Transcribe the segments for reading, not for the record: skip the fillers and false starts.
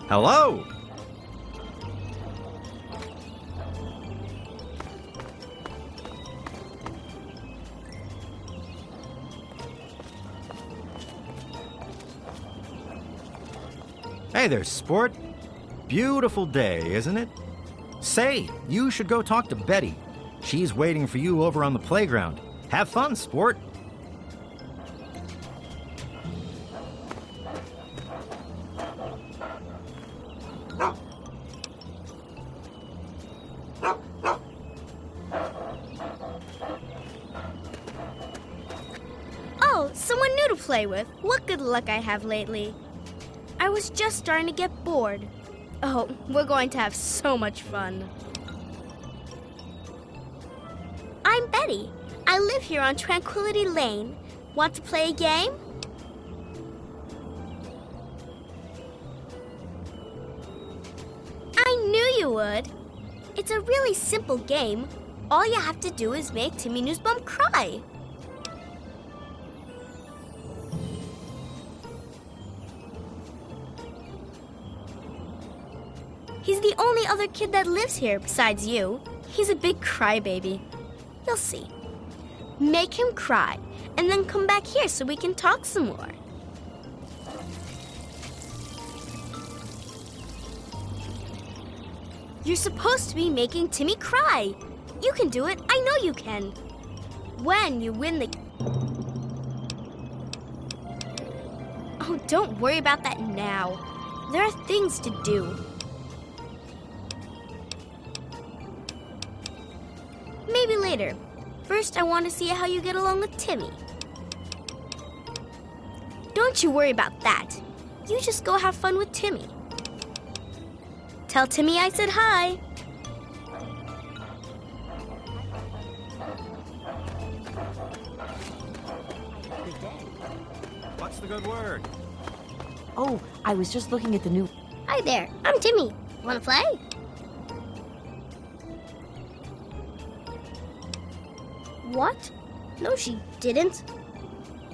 Hello? Hey there, sport. Beautiful day, isn't it? Say, you should go talk to Betty. She's waiting for you over on the playground. Have fun, sport. Oh, someone new to play with. What good luck I have lately. I was just starting to get bored. Oh, we're going to have so much fun. I'm Betty. I live here on Tranquility Lane. Want to play a game? I knew you would. It's a really simple game. All you have to do is make Timmy Newsbum cry. He's the only other kid that lives here besides you. He's a big crybaby. You'll see. Make him cry, and then come back here so we can talk some more. You're supposed to be making Timmy cry. You can do it. I know you can. When you win the... Oh, don't worry about that now. There are things to do. Maybe later. First, I want to see how you get along with Timmy. Don't you worry about that. You just go have fun with Timmy. Tell Timmy I said hi. Good day. What's the good word? Oh, I was just looking at the new... Hi there, I'm Timmy. Want to play? What? No, she didn't.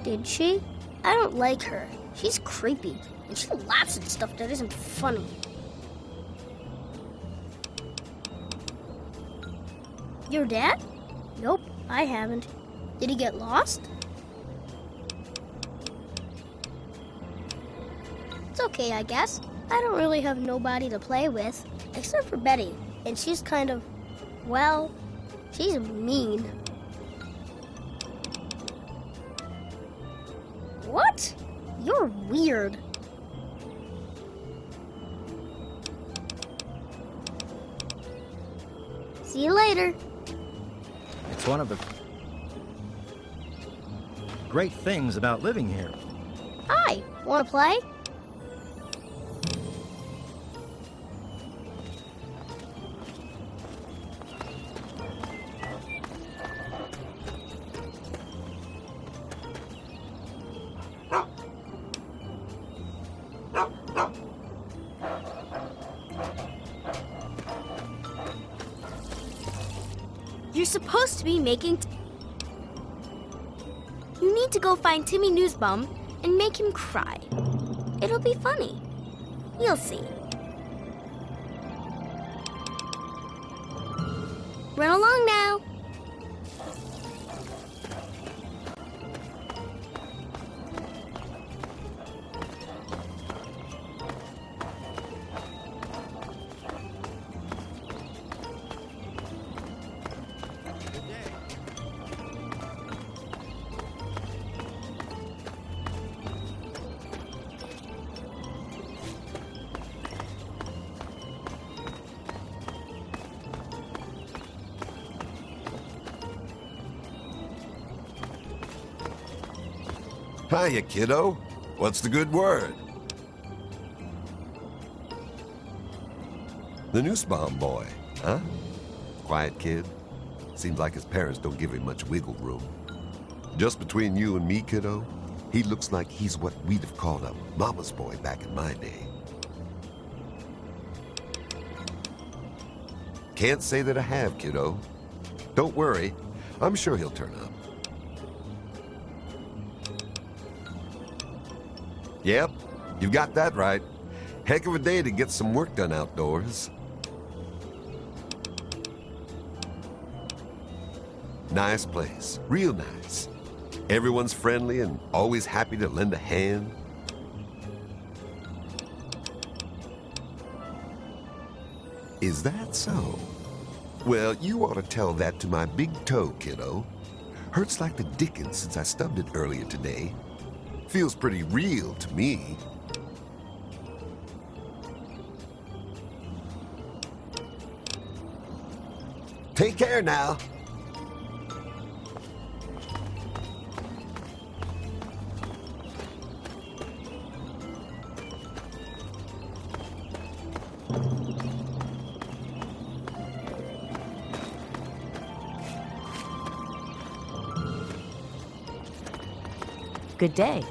Did she? I don't like her. She's creepy, and she laughs at stuff that isn't funny. Your dad? Nope, I haven't. Did he get lost? It's okay, I guess. I don't really have nobody to play with, except for Betty, and she's kind of, well, she's mean. What? You're weird. See you later. It's one of the great things about living here. Hi, wanna play? You're supposed to be making... You need to go find Timmy Newsbum and make him cry. It'll be funny. You'll see. Run along now. Hiya, kiddo. What's the good word? The Newsbum boy, huh? Quiet kid. Seems like his parents don't give him much wiggle room. Just between you and me, kiddo, he looks like he's what we'd have called a mama's boy back in my day. Can't say that I have, kiddo. Don't worry. I'm sure he'll turn up. Yep, you've got that right. Heck of a day to get some work done outdoors. Nice place, real nice. Everyone's friendly and always happy to lend a hand. Is that so? Well, you ought to tell that to my big toe, kiddo. Hurts like the dickens since I stubbed it earlier today. Feels pretty real to me. Take care now. Good day.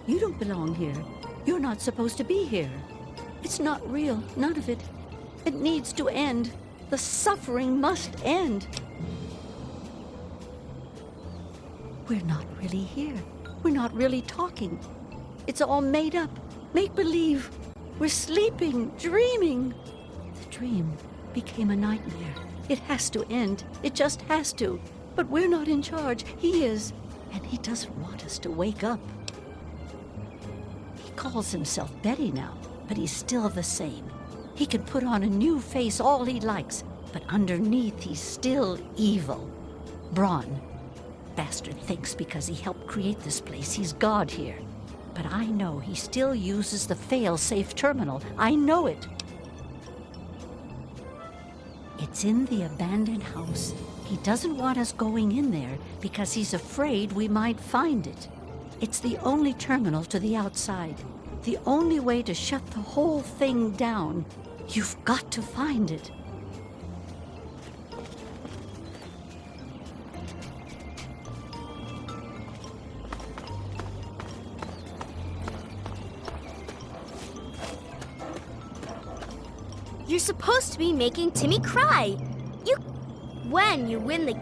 You don't belong here. You're not supposed to be here. It's not real, none of it. It needs to end. The suffering must end. We're not really here. We're not really talking. It's all made up, make-believe. We're sleeping, dreaming. The dream became a nightmare. It has to end. It just has to. But we're not in charge. He is. And he doesn't want us to wake up. He calls himself Betty now, but he's still the same. He can put on a new face all he likes, but underneath he's still evil. Braun. Bastard thinks because he helped create this place, he's God here. But I know he still uses the fail-safe terminal. I know it. It's in the abandoned house. He doesn't want us going in there because he's afraid we might find it. It's the only terminal to the outside. The only way to shut the whole thing down. You've got to find it. You're supposed to be making Timmy cry. When you win the...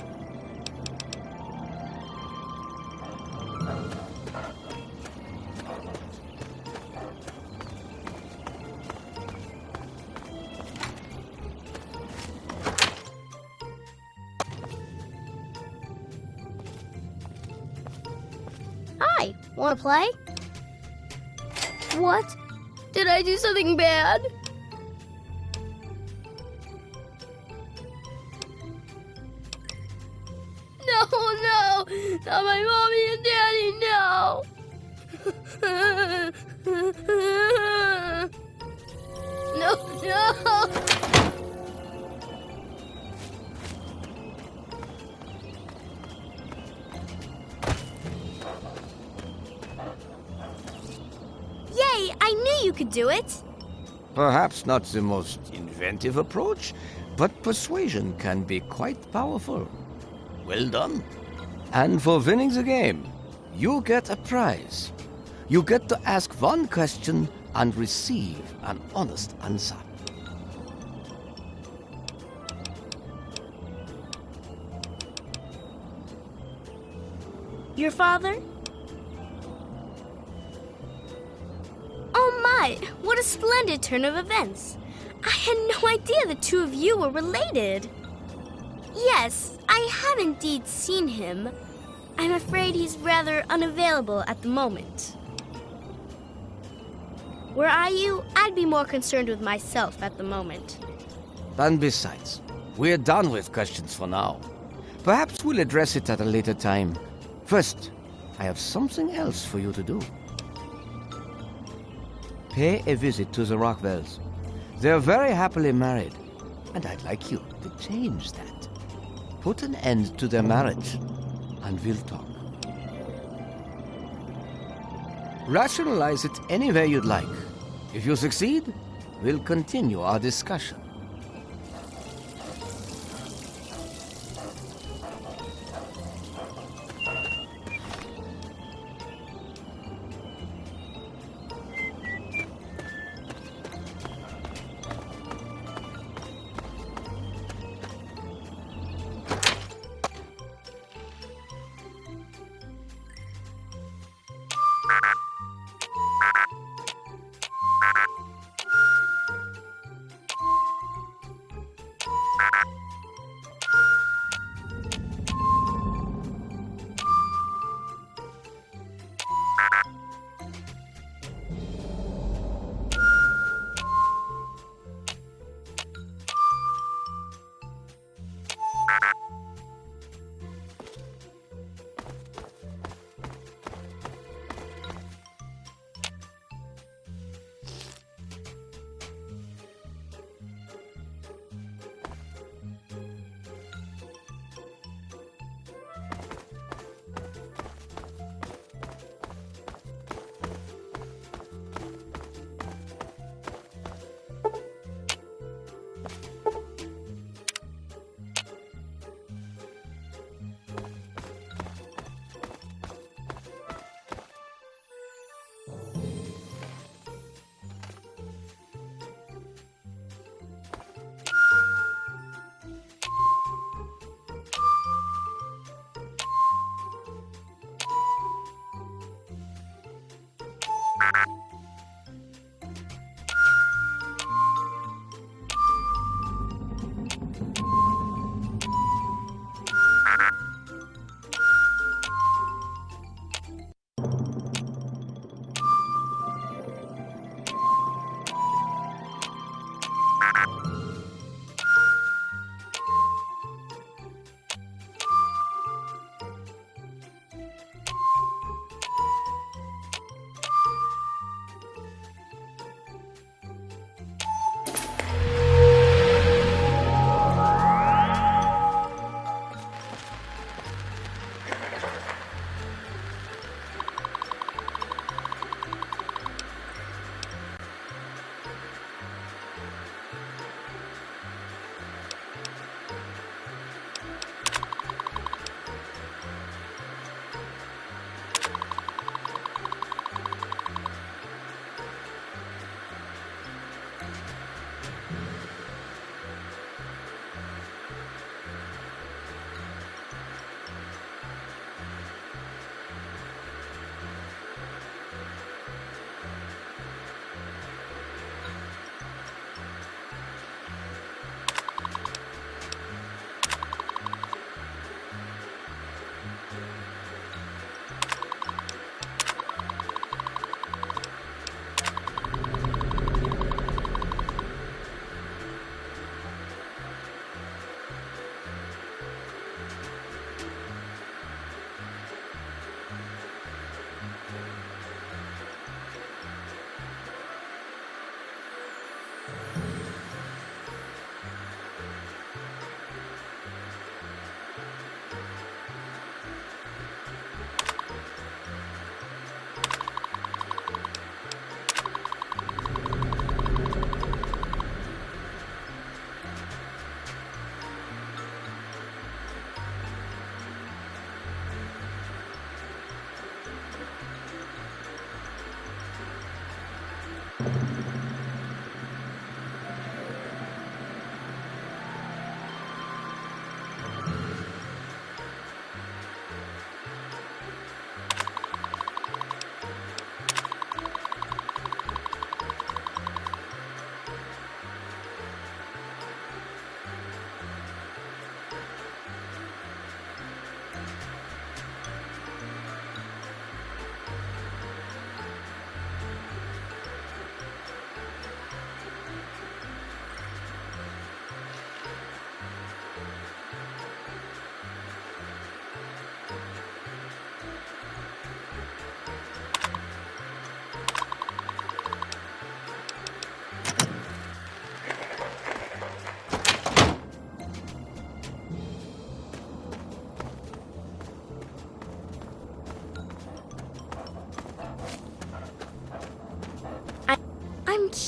Hi, wanna play? What? Did I do something bad? No, not my mommy and daddy, no. No. Yay, I knew you could do it. Perhaps not the most inventive approach, but persuasion can be quite powerful. Well done. And for winning the game, you get a prize. You get to ask one question and receive an honest answer. Your father? Oh my, what a splendid turn of events. I had no idea the two of you were related. Yes, I have indeed seen him. I'm afraid he's rather unavailable at the moment. Were I you, I'd be more concerned with myself at the moment. And besides, we're done with questions for now. Perhaps we'll address it at a later time. First, I have something else for you to do. Pay a visit to the Rockwells. They're very happily married, and I'd like you to change that. Put an end to their marriage, and we'll talk. Rationalize it any way you'd like. If you succeed, we'll continue our discussion.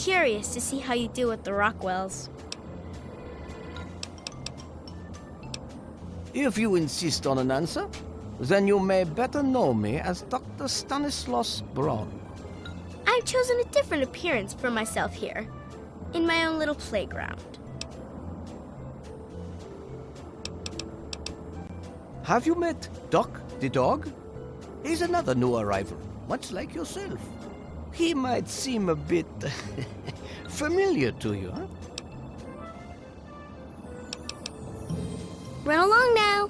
curious to see how you deal with the Rockwells. If you insist on an answer, then you may better know me as Dr. Stanislaus Braun. I've chosen a different appearance for myself here, in my own little playground. Have you met Doc the dog? He's another new arrival, much like yourself. He might seem a bit familiar to you, huh? Run along now.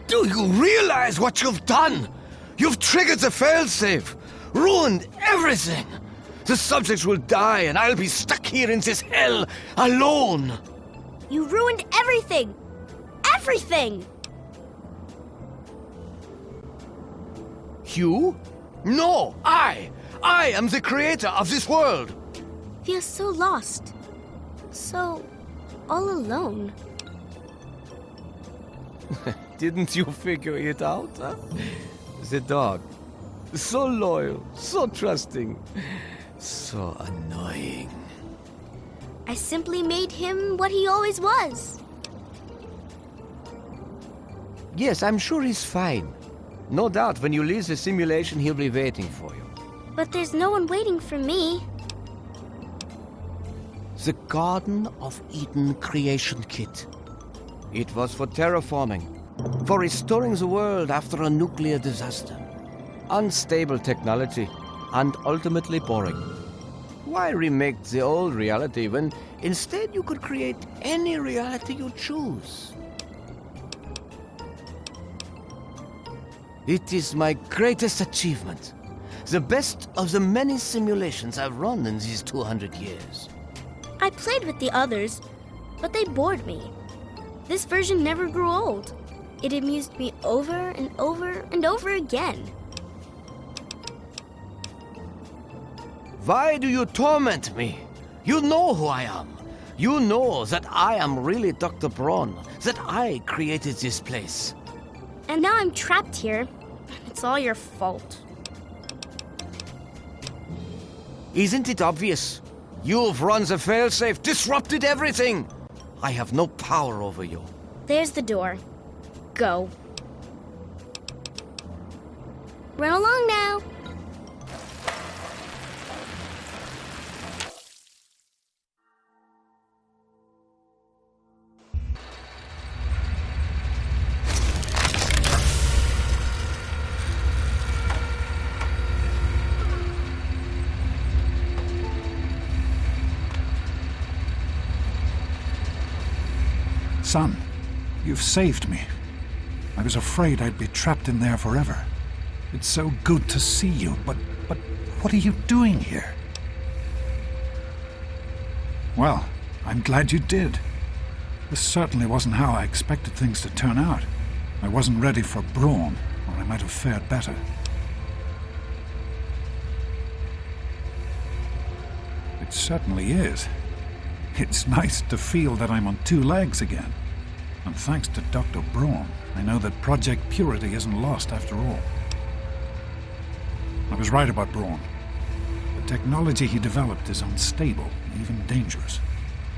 Do you realize what you've done? You've triggered the failsafe, ruined everything. The subjects will die and I'll be stuck here in this hell alone. You ruined everything! Everything! You? No, I am the creator of this world. Feels so lost. So all alone. Didn't you figure it out, huh? The dog. So loyal, so trusting, so annoying. I simply made him what he always was. Yes, I'm sure he's fine. No doubt when you leave the simulation, he'll be waiting for you. But there's no one waiting for me. The Garden of Eden creation kit. It was for terraforming, for restoring the world after a nuclear disaster. Unstable technology, and ultimately boring. Why remake the old reality when instead you could create any reality you choose? It is my greatest achievement. The best of the many simulations I've run in these 200 years. I played with the others, but they bored me. This version never grew old. It amused me over and over and over again. Why do you torment me? You know who I am. You know that I am really Dr. Braun, that I created this place. And now I'm trapped here. It's all your fault. Isn't it obvious? You've run the failsafe, disrupted everything. I have no power over you. There's the door. Go. Run along now. Son, you've saved me. I was afraid I'd be trapped in there forever. It's so good to see you, but what are you doing here? Well, I'm glad you did. This certainly wasn't how I expected things to turn out. I wasn't ready for Braun, or I might have fared better. It certainly is. It's nice to feel that I'm on two legs again. And thanks to Dr. Braun, I know that Project Purity isn't lost after all. I was right about Braun. The technology he developed is unstable, even dangerous.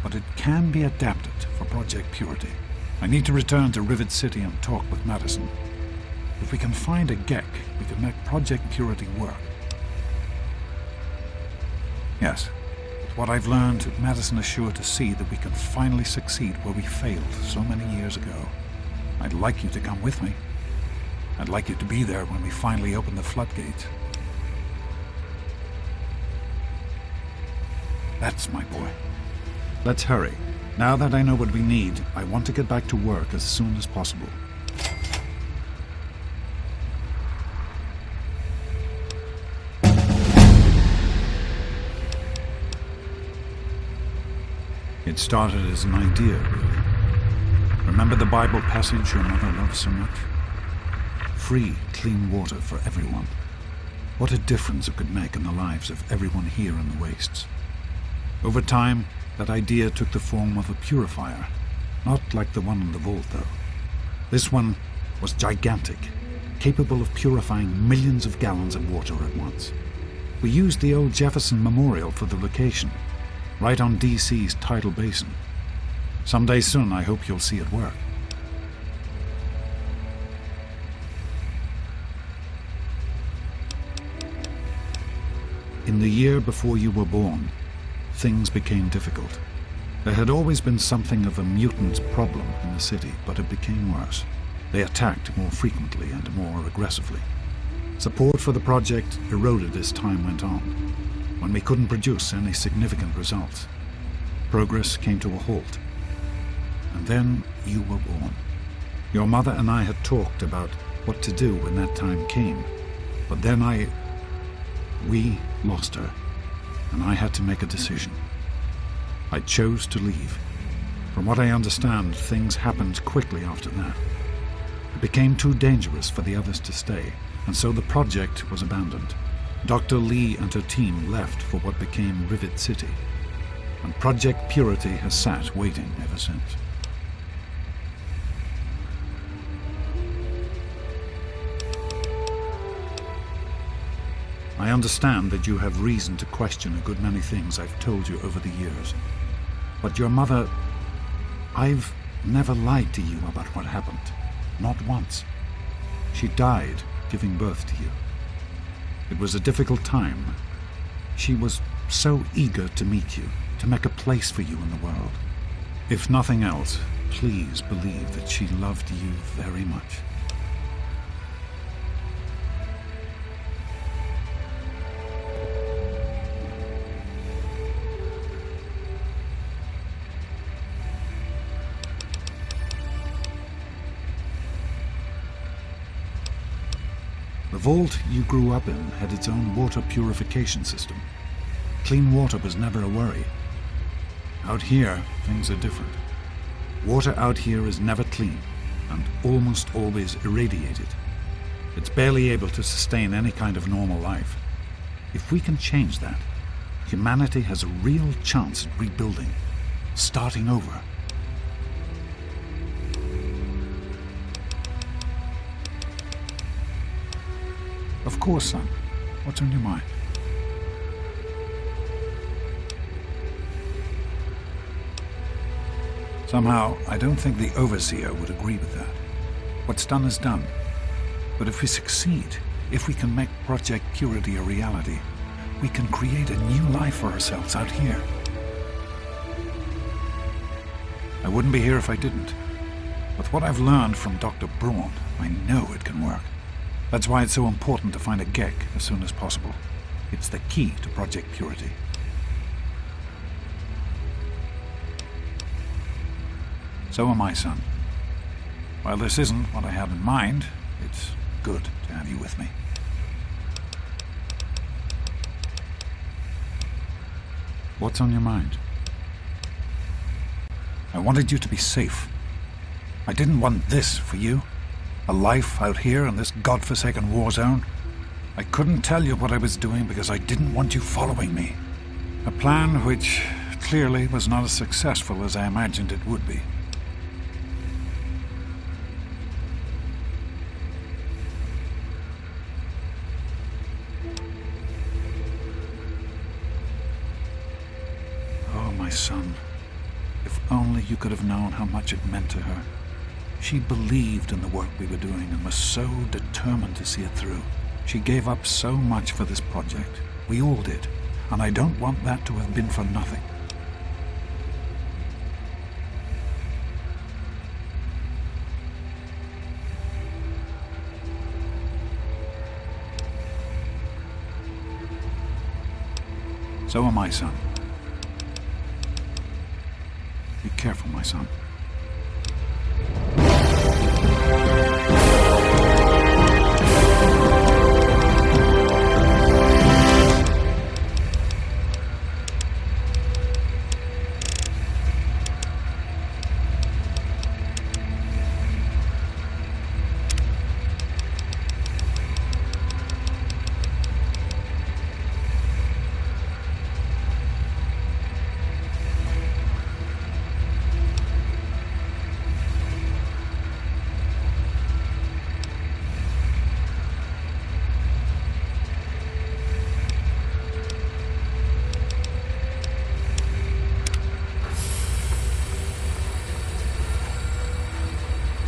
But it can be adapted for Project Purity. I need to return to Rivet City and talk with Madison. If we can find a GEC, we can make Project Purity work. Yes. What I've learned, Madison is sure to see that we can finally succeed where we failed so many years ago. I'd like you to come with me. I'd like you to be there when we finally open the floodgates. That's my boy. Let's hurry. Now that I know what we need, I want to get back to work as soon as possible. It started as an idea, really. Remember the Bible passage your mother loved so much? Free, clean water for everyone. What a difference it could make in the lives of everyone here in the wastes. Over time, that idea took the form of a purifier. Not like the one in the vault, though. This one was gigantic, capable of purifying millions of gallons of water at once. We used the old Jefferson Memorial for the location, right on DC's tidal basin. Someday soon, I hope you'll see it work. In the year before you were born, things became difficult. There had always been something of a mutant problem in the city, but it became worse. They attacked more frequently and more aggressively. Support for the project eroded as time went on. When we couldn't produce any significant results, progress came to a halt. And then you were born. Your mother and I had talked about what to do when that time came. But then we lost her, and I had to make a decision. I chose to leave. From what I understand, things happened quickly after that. It became too dangerous for the others to stay, and so the project was abandoned. Dr. Lee and her team left for what became Rivet City, and Project Purity has sat waiting ever since. I understand that you have reason to question a good many things I've told you over the years. But your mother... I've never lied to you about what happened. Not once. She died giving birth to you. It was a difficult time. She was so eager to meet you, to make a place for you in the world. If nothing else, please believe that she loved you very much. The vault you grew up in had its own water purification system. Clean water was never a worry. Out here, things are different. Water out here is never clean and almost always irradiated. It's barely able to sustain any kind of normal life. If we can change that, humanity has a real chance at rebuilding, starting over. Of course, son. What's on your mind? Somehow, I don't think the Overseer would agree with that. What's done is done. But if we succeed, if we can make Project Purity a reality, we can create a new life for ourselves out here. I wouldn't be here if I didn't. With what I've learned from Dr. Braun, I know it can work. That's why it's so important to find a GEC as soon as possible. It's the key to Project Purity. So am I, son. While this isn't what I had in mind, it's good to have you with me. What's on your mind? I wanted you to be safe. I didn't want this for you. A life out here in this godforsaken war zone. I couldn't tell you what I was doing because I didn't want you following me. A plan which clearly was not as successful as I imagined it would be. Oh, my son. If only you could have known how much it meant to her. She believed in the work we were doing and was so determined to see it through. She gave up so much for this project. We all did. And I don't want that to have been for nothing. So am I, son. Be careful, my son.